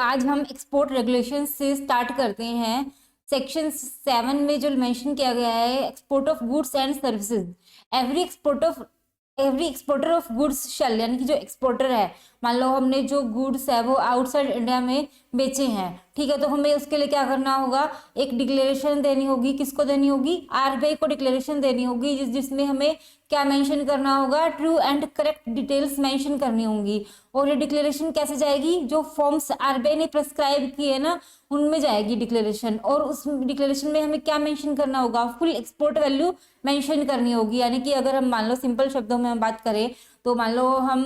आज हम export regulation से स्टार्ट करते हैं। सेक्शन 7 में जो मेंशन किया गया है, export of goods and services. Every exporter of goods shall, यानी कि जो एक्सपोर्टर है, मान लो हमने जो गुड्स है वो आउटसाइड इंडिया में बेचे हैं, ठीक है, तो हमें उसके लिए क्या करना होगा, एक डिक्लेरेशन देनी होगी। किसको देनी होगी? आरबीआई को डिक्लेरेशन देनी होगी, जिसमें हमें क्या मेंशन करना होगा, true and correct details mention करनी होंगी। और ये डिक्लेरेशन कैसे जाएगी? जो फॉर्म्स आरबीआई ने प्रेस्क्राइब किए ना, उनमें जाएगी डिक्लेरेशन। और उस डिक्लेरेशन में हमें क्या मेंशन करना होगा? फुल एक्सपोर्ट वैल्यू मेंशन करनी होगी। यानी कि अगर हम मान लो सिंपल शब्दों में हम बात करें तो मान लो हम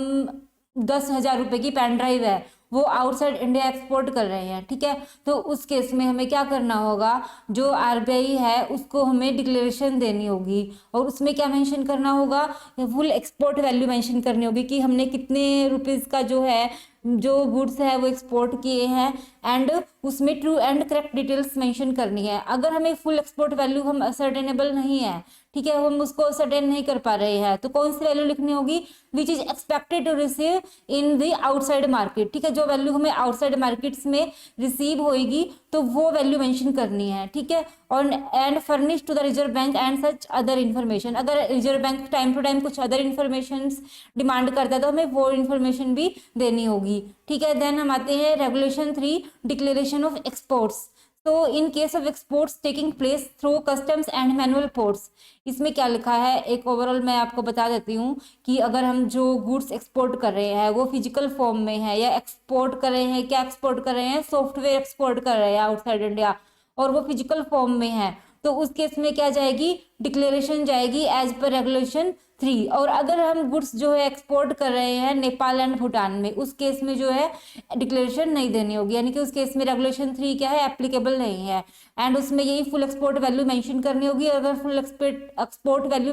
10,000 रुपए की पेन ड्राइव है, वो आउटसाइड इंडिया एक्सपोर्ट कर रहे हैं, ठीक है, तो उस केस में हमें क्या करना होगा, जो आरबीआई है उसको हमें डिक्लेरेशन देनी होगी। और उसमें क्या मेंशन करना होगा? फुल एक्सपोर्ट वैल्यू मेंशन करनी होगी कि हमने कितने रुपीस का जो है जो गुड्स है वो एक्सपोर्ट किए हैं, एंड उसमें true and correct details mention करनी है। अगर हमें फुल एक्सपोर्ट वैल्यू हम असर्टेनेबल नहीं है, ठीक है, हम उसको सर्टेन नहीं कर पा रहे हैं, तो कौन सी वैल्यू लिखनी होगी? Which is expected to receive in the outside market, ठीक है, जो वैल्यू हमें आउटसाइड मार्केट्स में रिसीव होएगी तो वो वैल्यू मेंशन करनी है, ठीक है। और and furnish to the Reserve Bank and such other information. अगर Reserve Bank time to time कुछ अदर इन्फॉर्मेशन डिमांड करता है तो हमें वो इन्फॉर्मेशन भी देनी होगी, ठीक है। देन हम आते हैं रेगुलेशन 3, डिक्लेरेशन ऑफ एक्सपोर्ट्स। तो in case of exports taking place through customs and manual ports, इसमें क्या लिखा है एक ओवरऑल मैं आपको बता देती हूँ कि अगर हम जो गुड्स एक्सपोर्ट कर रहे हैं वो फिजिकल फॉर्म में है, या एक्सपोर्ट कर रहे हैं, क्या एक्सपोर्ट कर रहे हैं, सॉफ्टवेयर एक्सपोर्ट कर रहे हैं आउटसाइड इंडिया, और वो फिजिकल फॉर्म में है, तो उस केस में क्या जाएगी? डिक्लेरेशन जाएगी एज पर रेगुलेशन 3। और अगर हम गुड्स जो है एक्सपोर्ट कर रहे हैं नेपाल एंड भूटान में, उस केस में जो है डिक्लेरेशन नहीं देनी होगी, यानी कि उस केस में रेगुलेशन 3 क्या है, एप्लीकेबल नहीं है। एंड उसमें यही फुल एक्सपोर्ट वैल्यू मेंशन करनी होगी। अगर फुल एक्सपोर्ट वैल्यू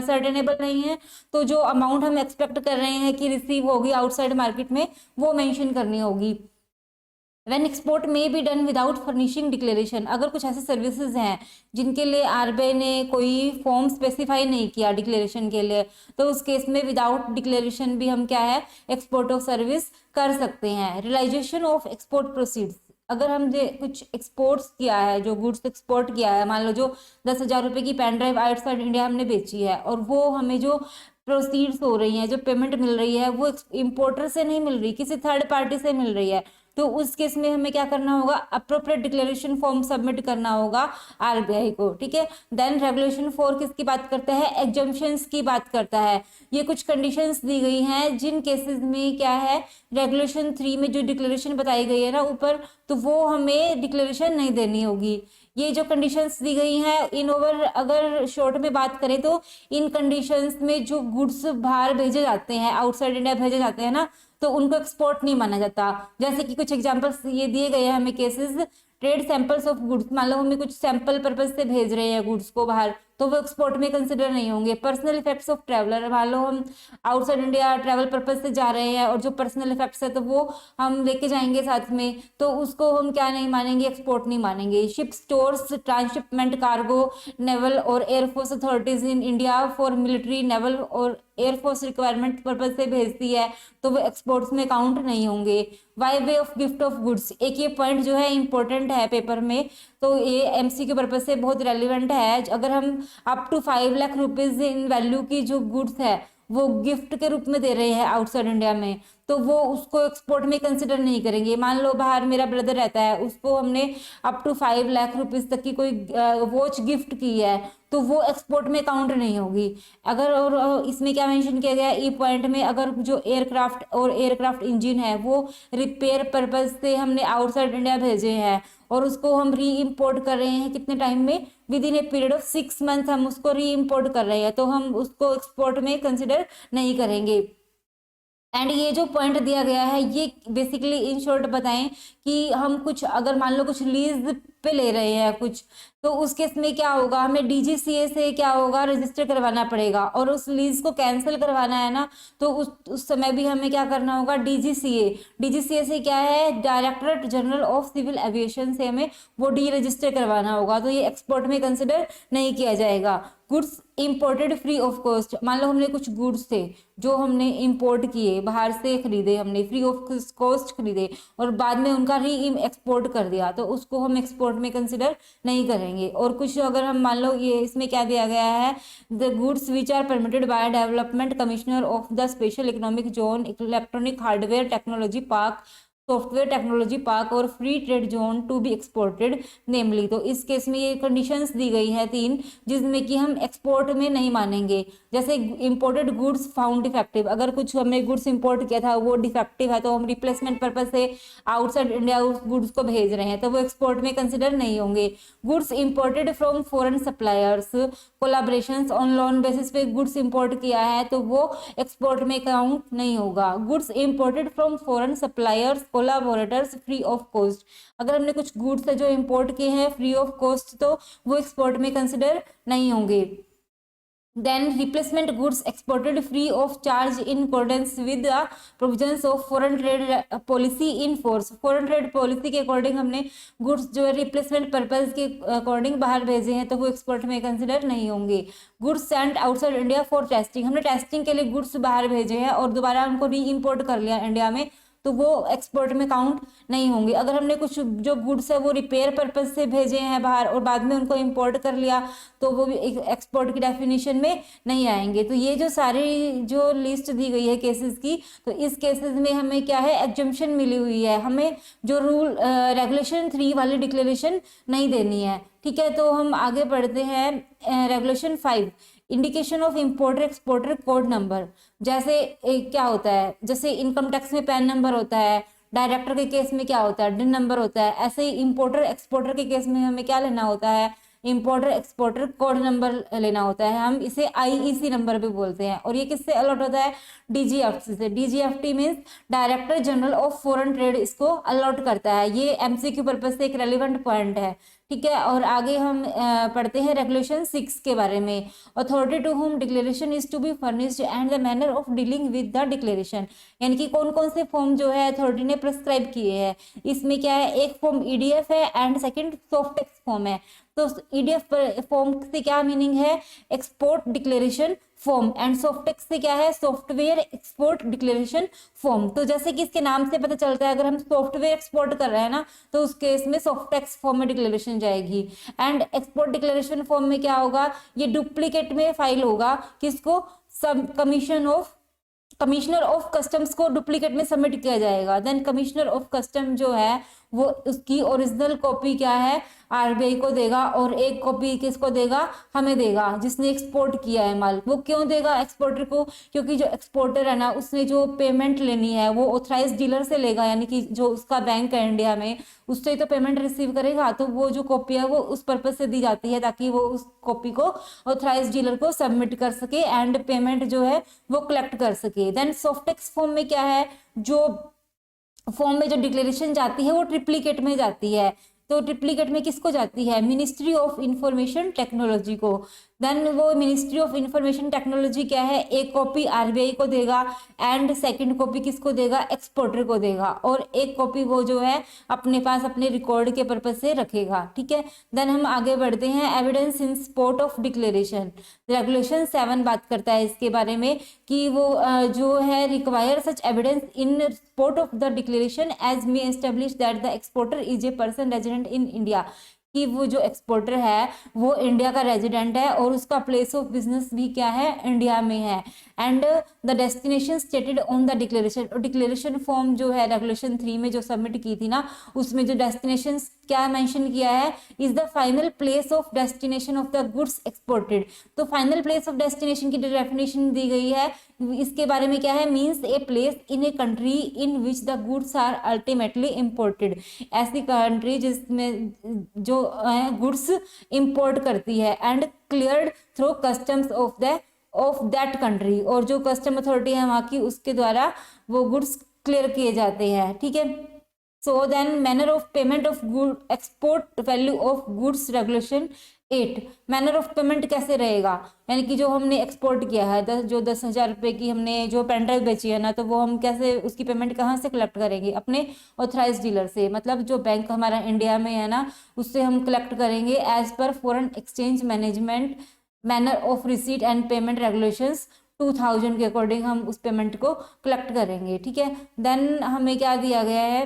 सर्टेनेबल नहीं है तो जो अमाउंट हम एक्सपेक्ट कर रहे हैं कि रिसीव होगी आउटसाइड मार्केट में, वो मेंशन करनी होगी। When export may be done without furnishing declaration, अगर कुछ ऐसे सर्विसेज हैं जिनके लिए आरबीआई ने कोई फॉर्म स्पेसिफाई नहीं किया डिक्लेरेशन के लिए, तो उस केस में विदाउट डिक्लेरेशन भी हम क्या है, एक्सपोर्ट ऑफ सर्विस कर सकते हैं। रियलाइजेशन ऑफ एक्सपोर्ट प्रोसीड्स, अगर हम कुछ एक्सपोर्ट्स किया है, जो गुड्स एक्सपोर्ट किया है, मान लो जो 10,000 रुपए की पेन ड्राइव आउटसाइड इंडिया हमने बेची है, और वो हमें जो प्रोसीड्स हो रही हैं, जो पेमेंट मिल रही है, वो इम्पोर्टर से नहीं मिल रही, किसी थर्ड पार्टी से मिल रही है, तो उस केस में हमें क्या करना होगा? अप्रोप्रिएट डिक्लेरेशन फॉर्म सबमिट करना होगा आरबीआई को, ठीक है। देन रेगुलेशन 4 किसकी बात करता है? एग्जम्पशंस की बात करता है। ये कुछ कंडीशंस दी गई हैं जिन केसेस में क्या है, रेगुलेशन 3 में जो डिक्लेरेशन बताई गई है ना ऊपर, तो वो हमें डिक्लेरेशन नहीं देनी होगी। ये जो कंडीशंस दी गई हैं, इन ओवर अगर शॉर्ट में बात करें तो इन कंडीशंस में जो गुड्स बाहर भेजे जाते हैं, आउटसाइड इंडिया भेजे जाते हैं ना, तो उनको एक्सपोर्ट नहीं माना जाता। जैसे कि कुछ एग्जांपल्स ये दिए गए हैं हमें cases, trade samples of goods, मान लो हमें कुछ सैंपल पर्पज से भेज रहे हैं गुड्स को बाहर, तो वो एक्सपोर्ट में कंसिडर नहीं होंगे। पर्सनल इफेक्ट्स ऑफ ट्रैवलर, मान लो हम आउटसाइड इंडिया ट्रैवल पर्पज से जा रहे हैं और जो पर्सनल इफेक्ट्स है तो वो हम लेके जाएंगे साथ में, तो उसको हम क्या नहीं मानेंगे, एक्सपोर्ट नहीं मानेंगे। Ship stores transhipment cargo naval और air force authorities in India for military naval और एयरफोर्स रिक्वायरमेंट पर्पज से भेजती है, तो वो एक्सपोर्ट्स में काउंट नहीं होंगे। By way of gift of goods, एक ये पॉइंट जो है इंपॉर्टेंट है पेपर में, तो ये एमसीक्यू पर्पज से बहुत रेलिवेंट है। अगर हम up to 5 lakh rupees in value की जो गुड्स है वो गिफ्ट के रूप में दे रहे हैं आउटसाइड इंडिया में, तो वो उसको एक्सपोर्ट में कंसिडर नहीं करेंगे। मान लो बाहर मेरा ब्रदर रहता है, उसको हमने अप टू 5 लाख रुपीज तक की कोई वॉच गिफ्ट की है, तो वो एक्सपोर्ट में काउंट नहीं होगी। अगर और इसमें क्या मेंशन किया गया है ई पॉइंट में, अगर जो एयरक्राफ्ट और एयरक्राफ्ट इंजन है वो रिपेयर पर्पज से हमने आउटसाइड इंडिया भेजे हैं और उसको हम री इम्पोर्ट कर रहे हैं कितने टाइम में, with in a period of 6 month हम उसको री इम्पोर्ट कर रहे हैं, तो हम उसको एक्सपोर्ट में कंसिडर नहीं करेंगे। एंड ये जो पॉइंट दिया गया है ये बेसिकली इन शॉर्ट बताएं कि हम कुछ अगर मान लो कुछ लीज पे ले रहे हैं कुछ, तो उस केस में क्या होगा, हमें डीजीसीए से क्या होगा, रजिस्टर करवाना पड़ेगा। और उस लीज को कैंसिल करवाना है ना, तो उस समय भी हमें क्या करना होगा, डीजीसीए से क्या है, directorate general of civil aviation से हमें वो डी रजिस्टर करवाना होगा। तो ये एक्सपोर्ट में कंसिडर नहीं किया जाएगा। Goods imported free of cost, मान लो हमने कुछ गुड्स थे जो हमने इंपोर्ट किए, बाहर से खरीदे, हमने फ्री ऑफ कॉस्ट खरीदे और बाद में उनका री एक्सपोर्ट कर दिया, तो उसको हम एक्सपोर्ट में कंसिडर नहीं करेंगे। और कुछ अगर हम मान लो, ये इसमें क्या दिया गया है, the goods which are permitted by development commissioner of the special economic zone, electronic hardware technology park, software technology park और free trade zone to be exported namely. तो इस केस में ये कंडीशंस दी गई है 3, जिसमें कि हम एक्सपोर्ट में नहीं मानेंगे। जैसे इंपोर्टेड गुड्स फाउंड डिफेक्टिव, अगर कुछ हमने गुड्स इंपोर्ट किया था वो डिफेक्टिव है, तो हम रिप्लेसमेंट पर्पज से आउटसाइड इंडिया उस गुड्स को भेज रहे हैं, तो वो एक्सपोर्ट में कंसिडर नहीं होंगे। Goods imported from foreign suppliers, collaborations on loan basis पे गुड्स इंपोर्ट किया है, तो वो एक्सपोर्ट में काउंट नहीं होगा। Goods imported from foreign suppliers collaborators free of cost, अगर हमने कुछ गुड्स है जो इंपोर्ट किए हैं फ्री ऑफ कॉस्ट, तो वो एक्सपोर्ट में कंसिडर नहीं होंगे। Then replacement goods exported free of charge in accordance with the provisions of foreign trade policy in force, foreign trade policy के अकॉर्डिंग हमने गुड्स जो है रिप्लेसमेंट पर्पज के अकॉर्डिंग बाहर भेजे हैं, तो वो एक्सपोर्ट में कंसिडर नहीं होंगे। Goods Saint outside India for testing, हमने टेस्टिंग के लिए गुड्स बाहर भेजे हैं और दोबारा उनको री इम्पोर्ट कर लिया इंडिया में, तो वो एक्सपोर्ट में काउंट नहीं होंगे। अगर हमने कुछ जो गुड्स है वो रिपेयर पर्पज से भेजे हैं बाहर और बाद में उनको इंपोर्ट कर लिया, तो वो भी एक्सपोर्ट की डेफिनेशन में नहीं आएंगे। तो ये जो सारी जो लिस्ट दी गई है केसेस की, तो इस केसेस में हमें क्या है, एग्जम्पशन मिली हुई है, हमें जो रूल रेगुलेशन 3 वाली डिक्लेरेशन नहीं देनी है। ठीक है, तो हम आगे बढ़ते हैं। Regulation 5, indication of importer exporter code number. जैसे क्या होता है, जैसे इनकम टैक्स में पैन नंबर होता है, डायरेक्टर के केस में क्या होता है, डिन नंबर होता है, ऐसे ही इंपोर्टर एक्सपोर्टर के केस में हमें क्या लेना होता है, इंपोर्टर एक्सपोर्टर कोड नंबर लेना होता है। हम इसे आईईसी नंबर भी बोलते हैं। और ये किससे अलॉट होता है, डीजीएफटी से। DGFT means director general of foreign trade इसको अलॉट करता है। ये एमसीक्यू पर्पज से एक रेलिवेंट पॉइंट है। ठीक है, और आगे हम पढ़ते हैं रेगुलेशन 6 के बारे में। Authority to whom declaration is to be furnished and the manner of dealing with the declaration, यानी कि कौन कौन से फॉर्म जो है अथॉरिटी ने प्रिस्क्राइब किए हैं। इसमें क्या है, एक फॉर्म ईडीएफ है and second soft text form है। तो ईडीएफ फॉर्म से क्या मीनिंग है, एक्सपोर्ट डिक्लेरेशन फॉर्म, एंड सॉफ्टटेक्स्ट से क्या है, सॉफ्टवेयर एक्सपोर्ट डिक्लेरेशन फॉर्म। तो जैसे कि इसके नाम से पता चलता है, अगर हम सॉफ्टवेयर एक्सपोर्ट कर रहे हैं ना, तो उस केस में सॉफ्टटेक्स्ट फॉर्म में डिक्लेरेशन जाएगी। एंड एक्सपोर्ट डिक्लेरेशन फॉर्म में क्या होगा, ये डुप्लीकेट में फाइल होगा, किसको, सब कमिश्नर ऑफ कस्टम्स को डुप्लीकेट में सबमिट किया जाएगा। देन कमिश्नर ऑफ कस्टम जो है वो उसकी ओरिजिनल कॉपी क्या है, आरबीआई को देगा, और एक कॉपी किसको देगा, हमें देगा, जिसने एक्सपोर्ट किया है माल। वो क्यों देगा एक्सपोर्टर को, क्योंकि जो एक्सपोर्टर है ना, उसने जो पेमेंट लेनी है वो ऑथराइज डीलर से लेगा, यानी कि जो उसका बैंक है इंडिया में, उससे तो पेमेंट रिसीव करेगा। तो वो जो कॉपी है वो उस पर्पज से दी जाती है ताकि वो उस कॉपी को ऑथराइज डीलर को सबमिट कर सके एंड पेमेंट जो है वो कलेक्ट कर सके। देन सॉफ्टटेक्स्ट फॉर्म में क्या है, जो फॉर्म में जो डिक्लेरेशन जाती है वो ट्रिप्लीकेट में जाती है। तो ट्रिप्लीकेट में किसको जाती है, मिनिस्ट्री ऑफ इंफॉर्मेशन टेक्नोलॉजी को। देन वो मिनिस्ट्री ऑफ इंफॉर्मेशन टेक्नोलॉजी क्या है, एक कॉपी आरबीआई को देगा एंड सेकंड कॉपी किसको देगा, एक्सपोर्टर को देगा, और एक कॉपी वो जो है अपने पास अपने रिकॉर्ड के पर्पज से रखेगा। ठीक है, देन हम आगे बढ़ते हैं। Evidence in support of declaration, regulation 7 बात करता है इसके बारे में कि वो जो है require such evidence in support of the declaration as may establish that the exporter is a person resident in India, कि वो जो एक्सपोर्टर है वो इंडिया का रेजिडेंट है और उसका प्लेस ऑफ बिजनेस भी क्या है, इंडिया में है। And the destination stated on the declaration, और डिक्लेरेशन फॉर्म जो है रेगुलेशन 3 में जो सबमिट की थी ना, उसमें जो डेस्टिनेशन क्या मेंशन किया है, is the final place of destination of the goods exported. तो फाइनल प्लेस ऑफ डेस्टिनेशन की डेफिनेशन दी गई है, इसके बारे में क्या है, means a place in a country in which the goods are ultimately imported, ऐसी कंट्री जिसमें जो गुड्स इंपोर्ट करती है and cleared through customs of that country, और जो कस्टम अथॉरिटी है वहाँ की उसके द्वारा वो गुड्स क्लियर किए जाते हैं। ठीक है, so then manner of payment of good export value of goods regulation 8, manner of payment कैसे रहेगा, यानी कि जो हमने एक्सपोर्ट किया है जो 10,000 रुपये की हमने जो पेन ड्राइव बेची है ना, तो वो हम कैसे उसकी पेमेंट कहाँ से कलेक्ट करेंगे, अपने ऑथराइज डीलर से, मतलब जो बैंक हमारा इंडिया में है ना उससे हम कलेक्ट करेंगे एज पर foreign exchange management manner of receipt and payment regulations 2000 के अकॉर्डिंग हम उस पेमेंट को कलेक्ट करेंगे। ठीक है, देन हमें क्या दिया गया है,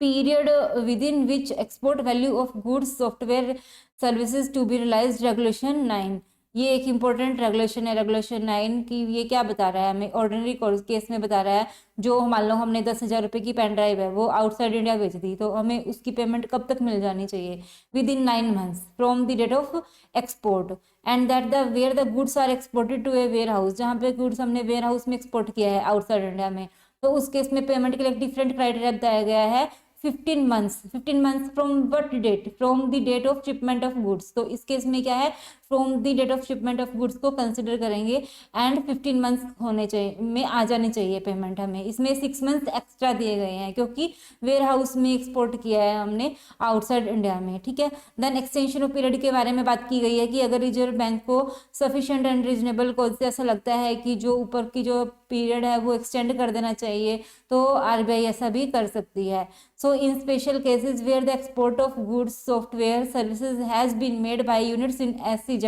period within which export value of goods software services to be realised regulation 9, ये एक इंपॉर्टेंट रेगुलेशन है, रेगुलेशन 9 की ये क्या बता रहा है हमें, ऑर्डिनरी केस में बता रहा है, जो मान लो हमने 10,000 रुपये की पेन ड्राइव है वो आउटसाइड इंडिया बेच दी, तो हमें उसकी पेमेंट कब तक मिल जानी चाहिए, within 9 months from the date of export, and that the where the goods are exported to a warehouse, जहाँ पे गुड्स हमने वेयर हाउस में एक्सपोर्ट किया है आउटसाइड इंडिया में, तो उस केस में पेमेंट के लिए डिफरेंट क्राइटेरिया बताया गया है, 15 months from what date, from the date of shipment of goods, तो इस केस में क्या है, from the date of shipment of goods को कंसिडर करेंगे एंड 15 मंथ्स होने चाहिए में आ जानी चाहिए पेमेंट हमें, इसमें 6 मंथ्स एक्स्ट्रा दिए गए हैं क्योंकि वेयर हाउस में एक्सपोर्ट किया है हमने आउटसाइड इंडिया में। ठीक है, देन एक्सटेंशन ऑफ पीरियड के बारे में बात की गई है कि अगर रिजर्व बैंक को सफिशिएंट एंड रीजनेबल कॉज से ऐसा लगता है कि जो ऊपर की जो पीरियड है वो एक्सटेंड कर देना चाहिए, तो आरबीआई ऐसा भी कर सकती है। So in special cases where the export of goods, software, services has been made by units in SEZ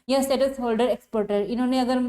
या स्टेटस होल्डर एक्सपोर्टर, इन्होंने अगर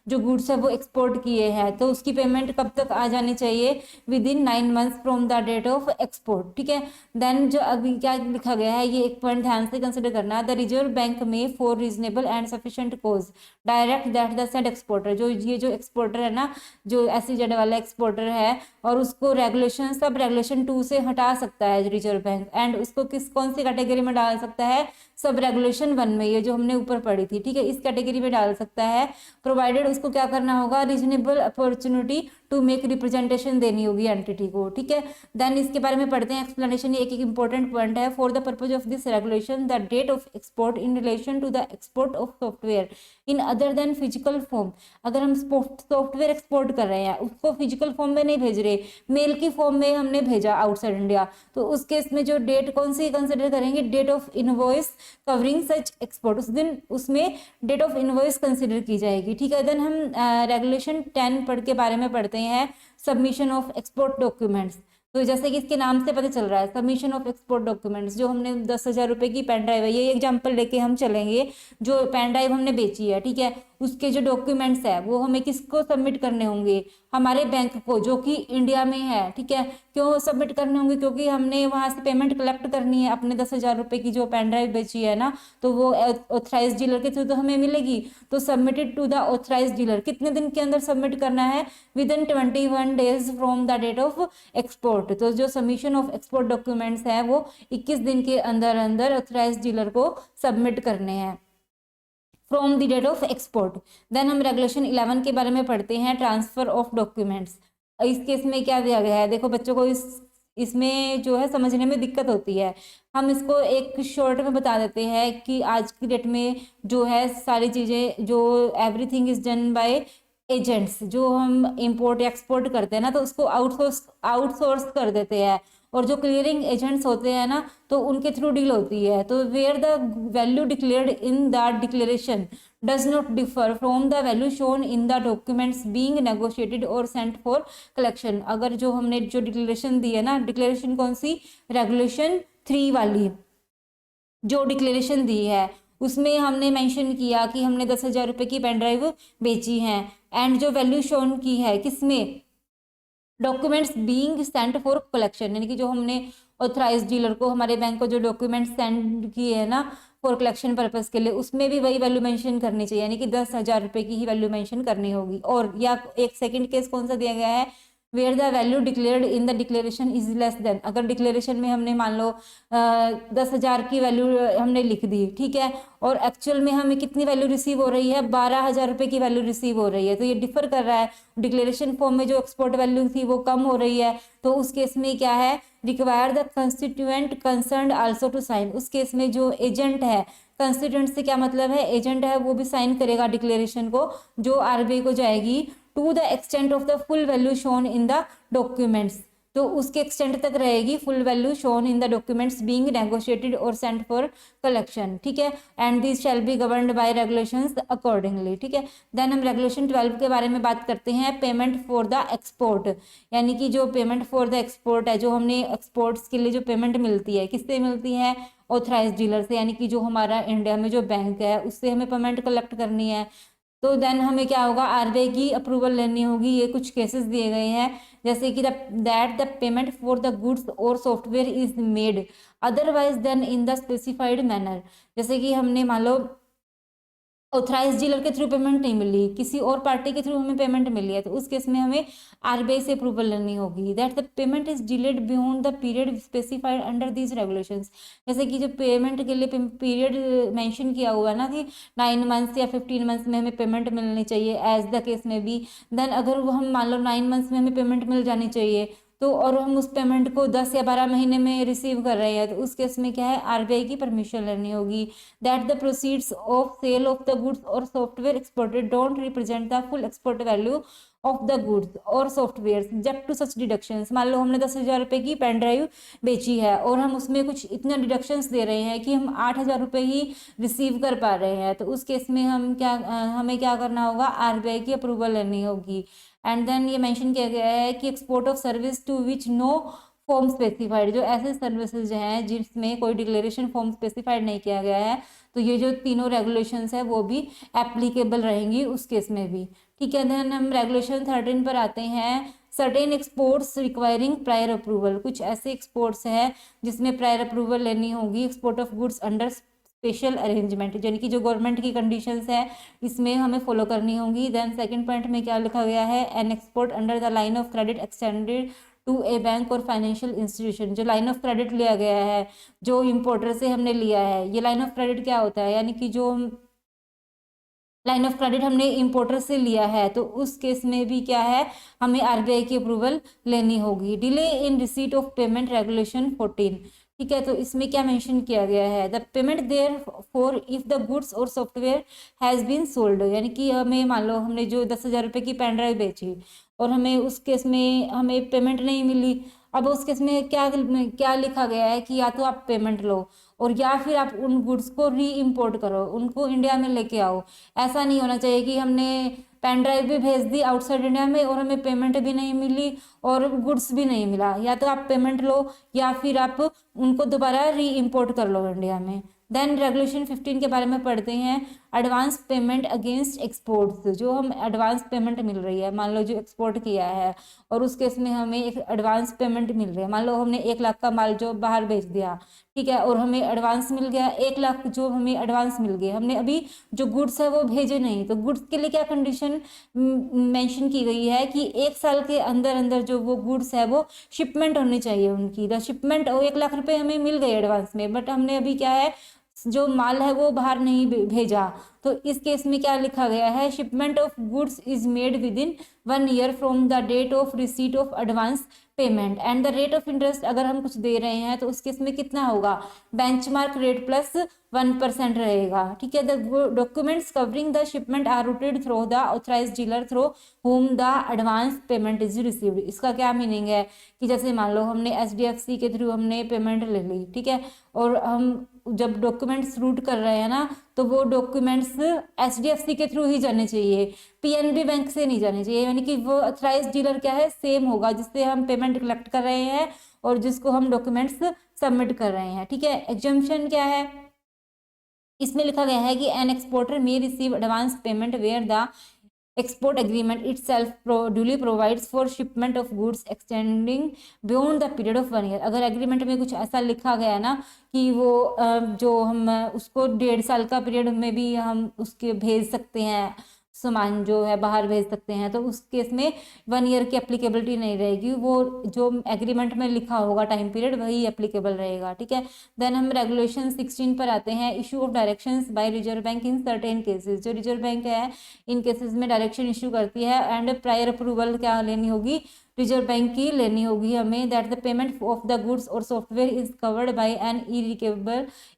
जो गुड्स है वो एक्सपोर्ट किए हैं तो उसकी पेमेंट कब तक आ जानी चाहिए, within 9 months from the date of export. ठीक है, देन जो अभी क्या लिखा गया है ये एक पॉइंट ध्यान से कंसिडर करना, द रिजर्व बैंक में for reasonable and sufficient cause direct that the said exporter, जो ये जो एक्सपोर्टर है ना, जो SEZ वाला एक्सपोर्टर है, और उसको रेगुलेशन सब रेगुलेशन 2 से हटा सकता है रिजर्व बैंक, एंड उसको कौन सी कैटेगरी में डाल सकता है, सब रेगुलेशन 1 में, ये जो हमने ऊपर पढ़ी थी। ठीक है, इस कैटेगरी में डाल सकता है, प्रोवाइडेड उसको क्या करना होगा, reasonable opportunity to make representation देनी होगी एंटिटी को। ठीक है, देन इसके बारे में पढ़ते हैं एक्सप्लेनेशन, एक एक इंपॉर्टेंट पॉइंट है, for the purpose of this regulation the date of export in relation to the export of software in other than physical form, अगर हम सॉफ्टवेयर एक्सपोर्ट कर रहे हैं उसको फिजिकल फॉर्म में नहीं भेज रहे, मेल की फॉर्म में हमने भेजा आउटसाइड इंडिया, तो उस केस में जो डेट कौन सी कंसिडर करेंगे, date of invoice covering such export, उस दिन उसमें डेट ऑफ इनवॉइस कंसिडर की जाएगी। ठीक है, देन हम रेगुलेशन 10 पढ़ के बारे में पढ़ते हैं, सबमिशन ऑफ एक्सपोर्ट डॉक्यूमेंट्स, तो जैसे कि इसके नाम से पता चल रहा है सबमिशन ऑफ एक्सपोर्ट डॉक्यूमेंट्स, जो हमने 10,000 रुपये की पेन ड्राइव है, ये एग्जांपल लेके हम चलेंगे, जो पेन ड्राइव हमने बेची है, ठीक है, उसके जो डॉक्यूमेंट्स है वो हमें किसको सबमिट करने होंगे, हमारे बैंक को जो कि इंडिया में है। ठीक है, क्यों सबमिट करने होंगे, क्योंकि हमने वहां से पेमेंट कलेक्ट करनी है अपने 10,000 रुपये की जो पेन ड्राइव बेची है ना, तो वो ऑथराइज डीलर के थ्रू तो हमें मिलेगी, तो submitted to the authorise dealer, कितने दिन के अंदर सबमिट करना है, within 21 days from the date of export, तो जो सबमिशन ऑफ एक्सपोर्ट डॉक्यूमेंट्स है वो 21 दिन के अंदर अंदर ऑथराइज डीलर को सबमिट करने हैं from the date of export. Then हम रेगुलेशन 11 के बारे में पढ़ते हैं, ट्रांसफर ऑफ डॉक्यूमेंट्स, इस केस में क्या दिया गया है, देखो बच्चों को इसमें जो है समझने में दिक्कत होती है, हम इसको एक शॉर्ट में बता देते हैं कि आज की डेट में जो है सारी चीज़ें जो everything is done by agents, जो हम इंपोर्ट एक्सपोर्ट करते हैं ना तो उसको आउटसोर्स कर देते हैं, और जो क्लियरिंग एजेंट्स होते हैं ना तो उनके थ्रू डील होती है, तो where the value declared in the declaration does not differ from the value shown in the documents being negotiated और सेंट फॉर कलेक्शन, अगर जो हमने जो डिक्लेरेशन दी है ना, डिक्लेरेशन कौन सी, रेगुलेशन 3 वाली जो डिक्लेरेशन दी है उसमें हमने मेंशन किया कि हमने 10,000 रुपये की पेन ड्राइव बेची है, एंड जो वैल्यू शोन की है किसमें, documents being Saint for collection, यानी कि जो हमने ऑथराइज डीलर को हमारे बैंक को जो डॉक्यूमेंट्स सेंड किए हैं ना फॉर कलेक्शन पर्पस के लिए, उसमें भी वही वैल्यू मेंशन करनी चाहिए, यानी कि 10,000 रुपये की ही वैल्यू मेंशन करनी होगी। और या एक सेकंड केस कौन सा दिया गया है, where the value declared in the declaration is less than, अगर डिक्लेरेशन में हमने मान लो 10,000 की वैल्यू हमने लिख दी, ठीक है, और एक्चुअल में हमें कितनी वैल्यू रिसीव हो रही है, 12,000 रुपये की वैल्यू रिसीव हो रही है, तो ये डिफर कर रहा है, डिक्लेरेशन फॉर्म में जो एक्सपोर्ट वैल्यू थी वो कम हो रही है, तो उस केस में क्या है, require the constituent concerned also to sign, उस केस में जो एजेंट है, कंस्टिट्यूएंट से क्या मतलब है, एजेंट है, वो भी साइन करेगा डिक्लेरेशन को, जो आरबीआई को जाएगी, to the extent of the full value shown in the documents, तो उसके एक्सटेंट तक रहेगी full value shown in the documents being negotiated और सेंट फॉर कलेक्शन, ठीक है, and this shall be governed by regulations accordingly, ठीक है। Then हम रेगुलेशन 12 के बारे में बात करते हैं, पेमेंट फॉर द एक्सपोर्ट, यानी कि जो पेमेंट फॉर द एक्सपोर्ट है, जो हमने एक्सपोर्ट्स के लिए जो पेमेंट मिलती है, किससे मिलती है, ऑथराइज्ड डीलर से, यानी कि जो हमारा इंडिया में जो बैंक है उससे हमें पेमेंट कलेक्ट करनी है। तो देन हमें क्या होगा, आरबीआई की अप्रूवल लेनी होगी। ये कुछ केसेस दिए गए हैं, जैसे कि that the payment for the goods और software is made otherwise than in the specified manner, जैसे कि हमने मान लो ऑथराइज डीलर के थ्रू पेमेंट नहीं मिली, किसी और पार्टी के थ्रू हमें पेमेंट मिली है, तो उस केस में हमें आरबीआई से अप्रूवल लेनी होगी। That the payment is delayed beyond the period specified under these regulations, जैसे कि जो पेमेंट के लिए पीरियड मेंशन किया हुआ है ना कि 9 मंथ्स या 15 मंथ्स में हमें पेमेंट मिलनी चाहिए, एज द केस में भी, देन अगर वो हम मान लो 9 मंथ्स में हमें पेमेंट मिल जानी चाहिए, तो और हम उस पेमेंट को 10 या 12 महीने में रिसीव कर रहे हैं, तो उस केस में क्या है, आरबीआई की परमिशन लेनी होगी। That the proceeds of sale of the goods और software exported don't represent the full export value of the goods और software subject to such deductions. मान लो हमने 10,000 रुपये की पेन ड्राइव बेची है और हम उसमें कुछ इतना डिडक्शंस दे रहे हैं कि हम 8,000 रुपये ही रिसीव कर पा रहे हैं, तो उस केस में हमें क्या करना होगा, आरबीआई की अप्रूवल लेनी होगी। एंड देन ये मेंशन किया गया है कि export of service to which no form specified, जो ऐसे सर्विसेज हैं जिसमें कोई डिक्लेरेशन फॉर्म स्पेसिफाइड नहीं किया गया है, तो ये जो तीनों रेगुलेशंस है वो भी एप्लीकेबल रहेंगी उस केस में भी, ठीक है। देन हम रेगुलेशन 13 पर आते हैं, certain exports requiring prior approval, कुछ ऐसे एक्सपोर्ट्स हैं जिसमें प्रायर अप्रूवल लेनी होगी, export of goods under special arrangement, यानी कि जो गवर्नमेंट की कंडीशंस है इसमें हमें फॉलो करनी होंगी। देन सेकंड पॉइंट में क्या लिखा गया है, an export under the line of credit extended to a bank और फाइनेंशियल इंस्टीट्यूशन, जो लाइन ऑफ क्रेडिट लिया गया है, जो इम्पोर्टर से हमने लिया है, ये लाइन ऑफ क्रेडिट क्या होता है, यानी कि जो लाइन ऑफ क्रेडिट हमने इंपोर्टर से लिया है, तो उस केस में भी क्या है, हमें आरबीआई की अप्रूवल लेनी होगी। Delay in receipt of payment regulation 14, ठीक है, तो इसमें क्या मेंशन किया गया है, the payment there for if the goods और सॉफ्टवेयर हैज़ बीन सोल्ड, यानी कि हमें मान लो हमने जो 10,000 रुपये की पेन ड्राइव बेची और हमें उस केस में हमें पेमेंट नहीं मिली, अब उस केस में क्या लिखा गया है कि या तो आप पेमेंट लो और या फिर आप उन गुड्स को री इम्पोर्ट करो, उनको इंडिया में लेके आओ। ऐसा नहीं होना चाहिए कि हमने पेन ड्राइव भी भेज दी आउटसाइड इंडिया में और हमें पेमेंट भी नहीं मिली और गुड्स भी नहीं मिला, या तो आप पेमेंट लो या फिर आप उनको दोबारा री इम्पोर्ट कर लो इंडिया में। देन रेगुलेशन 15 के बारे में पढ़ते हैं, एडवांस पेमेंट अगेंस्ट एक्सपोर्ट्स, जो हम एडवांस पेमेंट मिल रही है, मान लो जो एक्सपोर्ट किया है और उस केस में हमें एक एडवांस पेमेंट मिल रही है, मान लो हमने 1 लाख का माल जो बाहर भेज दिया, ठीक है, और हमें एडवांस मिल गया 1 लाख, जो हमें एडवांस मिल गया, हमने अभी जो गुड्स है वो भेजे नहीं, तो गुड्स के लिए क्या कंडीशन मेंशन की गई है कि 1 साल के अंदर अंदर जो वो गुड्स है वो शिपमेंट होनी चाहिए उनकी, द शिपमेंट 1 लाख रुपए हमें मिल गए एडवांस में, बट हमने अभी क्या है जो माल है वो बाहर नहीं भेजा, तो इस केस में क्या लिखा गया है, shipment of goods is made within 1 year from the date of receipt of advance payment and the rate of interest, अगर हम कुछ दे रहे हैं तो उस केस में कितना होगा, बेंचमार्क रेट प्लस 1% रहेगा, ठीक है। The documents covering the shipment are routed through the authorised dealer through whom the advance payment is received. इसका क्या मीनिंग है कि जैसे मान लो हमने एचडीएफसी के थ्रू हमने पेमेंट ले ली, ठीक है, और हम जब डॉक्यूमेंट्स रूट कर रहे हैं ना, तो वो डॉक्यूमेंट्स एचडीएफसी के थ्रू ही जाने चाहिए, पीएनबी बैंक से नहीं जाने चाहिए, यानी कि वो ऑथराइज्ड डीलर क्या है, सेम होगा जिससे हम पेमेंट कलेक्ट कर रहे हैं और जिसको हम डॉक्यूमेंट्स सबमिट कर रहे हैं, ठीक है। एग्जम्पशन क्या है, इसमें लिखा गया है कि an exporter may receive advance payment where the export agreement itself duly provides for shipment of goods extending beyond the period of 1 year। अगर एग्रीमेंट में कुछ ऐसा लिखा गया ना कि वो जो हम उसको 1.5 साल का पीरियड में भी हम उसके भेज सकते हैं, सामान जो है बाहर भेज सकते हैं, तो उस केस में 1 ईयर की एप्लीकेबिलिटी नहीं रहेगी, वो जो एग्रीमेंट में लिखा होगा टाइम पीरियड वही एप्लीकेबल रहेगा, ठीक है। देन हम रेगुलेशन 16 पर आते हैं, issue of directions by Reserve Bank in certain cases, जो रिजर्व बैंक है इन केसेस में डायरेक्शन इशू करती है एंड प्रायर अप्रूवल क्या लेनी होगी, रिजर्व बैंक की लेनी होगी हमें, that the payment of the goods और software is covered by an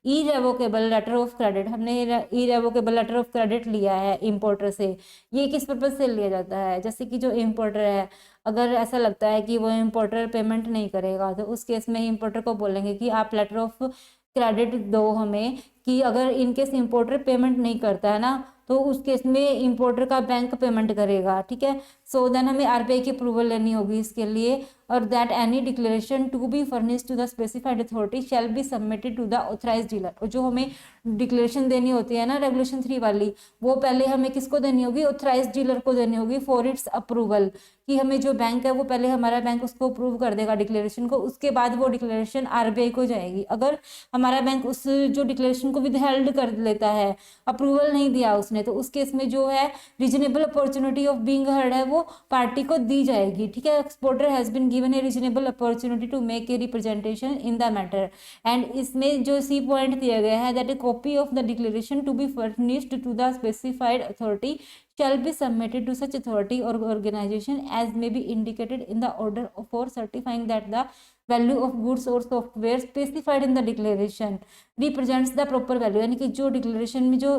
irrevocable letter of credit. हमने इरेवोकेबल लेटर ऑफ क्रेडिट लिया है इम्पोर्टर से। ये किस पर्पज से लिया जाता है, जैसे कि जो इम्पोर्टर है अगर ऐसा लगता है कि वो इम्पोर्टर पेमेंट नहीं करेगा तो उस केस में इम्पोर्टर को बोलेंगे कि आप लेटर ऑफ क्रेडिट दो हमें, कि अगर इनकेस इम्पोर्टर पेमेंट नहीं करता है ना तो उस केस में इम्पोर्टर का बैंक पेमेंट करेगा, ठीक है। सो देन हमें आरबीआई की अप्रूवल लेनी होगी इसके लिए, और that any declaration to be furnish to the specified authority shall be submitted to the authorised dealer. और जो हमें डिक्लेरेशन देनी होती है ना रेगुलेशन 3 वाली, वो पहले हमें किसको देनी होगी, ऑथराइज्ड डीलर को देनी होगी फॉर इट्स अप्रूवल, कि हमें जो बैंक है वो पहले हमारा बैंक उसको अप्रूव कर देगा डिक्लेरेशन को, उसके बाद वो डिक्लेरेशन आरबीआई को जाएगी। अगर हमारा बैंक उस जो डिक्लेरेशन को विदहेल्ड कर लेता है, अप्रूवल नहीं दिया उसने, तो उस केस में जो है reasonable opportunity of being heard है वो पार्टी को दी जाएगी, ठीक है। Exporter has been given a reasonable opportunity to make a representation in the matter, and इसमें जो सी पॉइंट दिया गया है that a copy of the declaration to be furnished to the specified authority shall be submitted to such authority or organization as may be indicated in the order for certifying that the value of goods or software specified in the declaration represents the proper value। यानी कि जो declaration में जो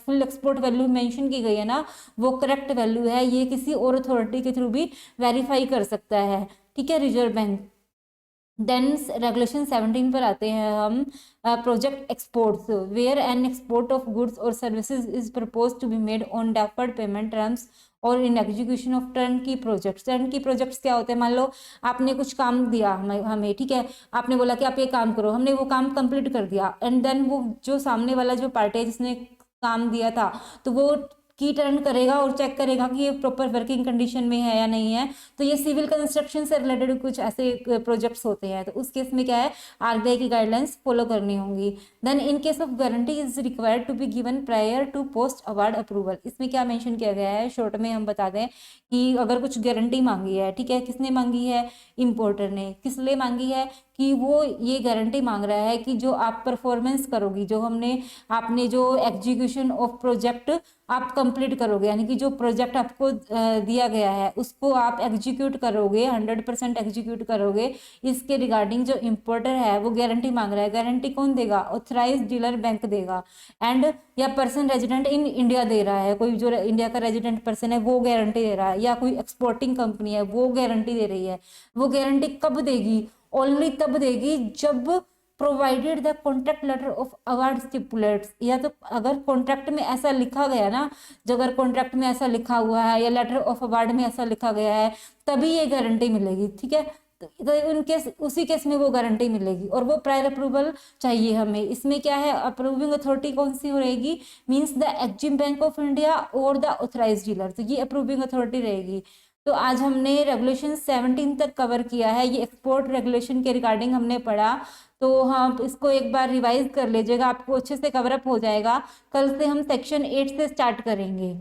full export value mention की गई है ना वो करेक्ट वैल्यू है, ये किसी और अथॉरिटी के थ्रू भी वेरीफाई कर सकता है, ठीक है, रिजर्व बैंक। देन रेगुलेशन 17 पर आते हैं हम, project exports, where an export of goods और services is propose to be made on deferred payment terms और in execution of turnkey projects. Turnkey projects क्या होते हैं, मान लो आपने कुछ काम दिया हमें, ठीक है, आपने बोला कि आप ये काम करो, हमने वो काम कंप्लीट कर दिया, एंड देन वो जो सामने वाला जो पार्टी है जिसने काम दिया था तो वो की टर्न करेगा और चेक करेगा कि ये प्रॉपर वर्किंग कंडीशन में है या नहीं है। तो ये सिविल कंस्ट्रक्शन से रिलेटेड कुछ ऐसे प्रोजेक्ट्स होते हैं, तो उस केस में क्या है आरबीआई की गाइडलाइंस फॉलो करनी होंगी। Then in case of guarantee is required to be given prior to post award approval. इसमें क्या मेंशन किया गया है, शॉर्ट में हम बता दें कि अगर कुछ गारंटी मांगी है, ठीक है, किसने मांगी है, इम्पोर्टर ने, किस लिए मांगी है कि वो ये गारंटी मांग रहा है कि जो आप परफॉर्मेंस करोगी, जो आपने जो एग्जीक्यूशन ऑफ प्रोजेक्ट आप कंप्लीट करोगे, यानी कि जो प्रोजेक्ट आपको दिया गया है उसको आप एग्जीक्यूट करोगे, 100% एग्जीक्यूट करोगे, इसके रिगार्डिंग जो इम्पोर्टर है वो गारंटी मांग रहा है। गारंटी कौन देगा, ऑथराइज्ड डीलर बैंक देगा, एंड या पर्सन रेजिडेंट इन इंडिया दे रहा है, कोई जो इंडिया का रेजिडेंट पर्सन है वो गारंटी दे रहा है, या कोई एक्सपोर्टिंग कंपनी है वो गारंटी दे रही है। वो गारंटी कब देगी, ओनली तब देगी जब provided the contract letter of award stipulates, या तो अगर कॉन्ट्रैक्ट में ऐसा लिखा गया ना, जो अगर कॉन्ट्रैक्ट में ऐसा लिखा हुआ है या लेटर ऑफ अवार्ड में ऐसा लिखा गया है तभी ये गारंटी मिलेगी, ठीक है। तो उनके उसी केस में वो गारंटी मिलेगी, और वो प्रायर अप्रूवल चाहिए हमें। इसमें क्या है, अप्रूविंग अथॉरिटी कौन सी रहेगी, means the EXIM bank of India और द ऑथराइज्ड डीलर, तो ये अप्रूविंग अथॉरिटी रहेगी। तो आज हमने रेगुलेशन 17 तक कवर किया है, ये एक्सपोर्ट रेगुलेशन के रिगार्डिंग हमने पढ़ा। तो हाँ, इसको एक बार रिवाइज कर लीजिएगा, आपको अच्छे से कवर अप हो जाएगा। कल से हम सेक्शन 8 से स्टार्ट करेंगे।